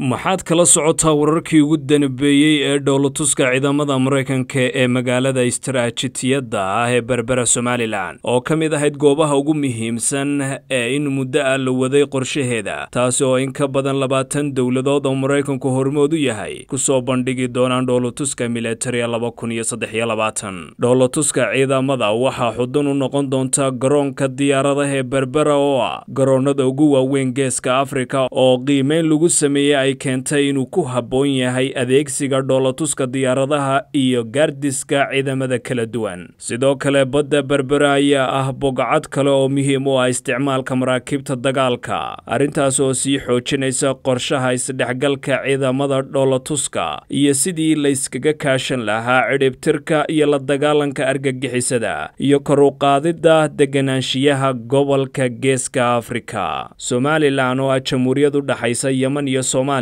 maxaad kala socotaa wararkii ugu danbeeyay ee dowlatuska ciidamada Mareykanka ee magaalada istiraatiijiyadda ah ee Berbera Somaliland oo kamid ahayd goobaha ugu muhiimsan ee in muddo ah la waday qorshaheeda taas oo in ka badan 20 dowladood oo Mareykanku hormood u yahay ku soo bandhigi doonaan dowlatuska military 2023 dowlatuska ciidamada waxa xudun u noqon doonta garoonka diyaaradaha ee Berbera oo ah garoonada ugu waaweyn geeska Afrika oo qiimeyn lagu sameeyay keentay inuu ku habboon yahay adeegsiga dowlatuska diyaaradaha iyo gaardiska ciidamada kala duwan sidoo kale badda Berbera ayaa ah bogcad kale oo muhiim u ah isticmaalka maraakiibta dagaalka arintaas oo sii xoojinaysa qorshaha isdhexgalka ciidamada dowlatuska iyo sidii la iskaga kaashan lahaa ciribtirka iyo la dagaalanka argagixisada iyo kor u qaadida deganaanshiyaha gobolka geeska Afrika Somaliland oo ah jamhuuriyad u dhaxaysa Yemen iyo Soomaaliya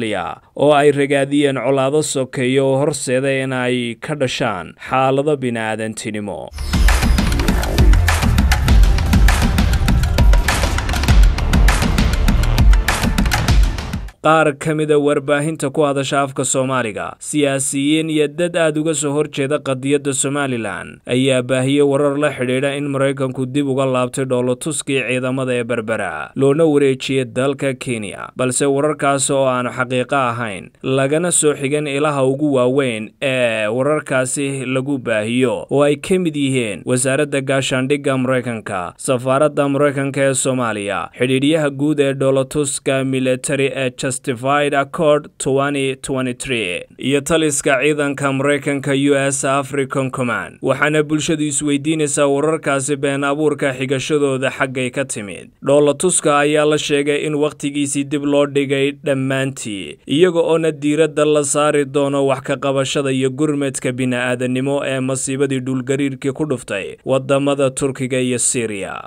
oo ay ragaadiyeen colaado sokeeyo oo horseeday in ay ka dhashaan xaalado bini'aadantinimo qaar kamida warbaahinta ku hadasha afka Soomaaliga siyaasiyiin iyo dad aad uga soo horjeeda qadiyadda Somaliland ayaa baahiyay warar la xiriira in Mareykanku dib uga laabtay dowlatuskii ciidamada ee Berbera loona wareejiyay dalka Kenya balse wararkaas oo aan xaqiiqo ahayn lagana soo xigan ilaha ugu waaweyn ee wararkaasi lagu baahiyo oo ay kamid yihiin wasaaradda gaashaandhigga Mareykanka safaaradda Mareykanka ee Soomaaliya xiriiriyaha guud ee dowlatuska military ee Justified Accord 2023 iyo taliska ciidanka Mareykanka US African Command waxaana bulshadu isweydiinaysaa wararkaasi been abuurka xigashadooda xaggay ka timid dowlatuska ayaa la sheegay in waqtigiisii dib loo dhigay dhammaantii iyaga oo diiradda la saari doono wax ka qabashada iyo gurmadka bini'aadanimo ee masiibadii dhulgariirkii ku dhuftay wadamada Turkiga iyo Syria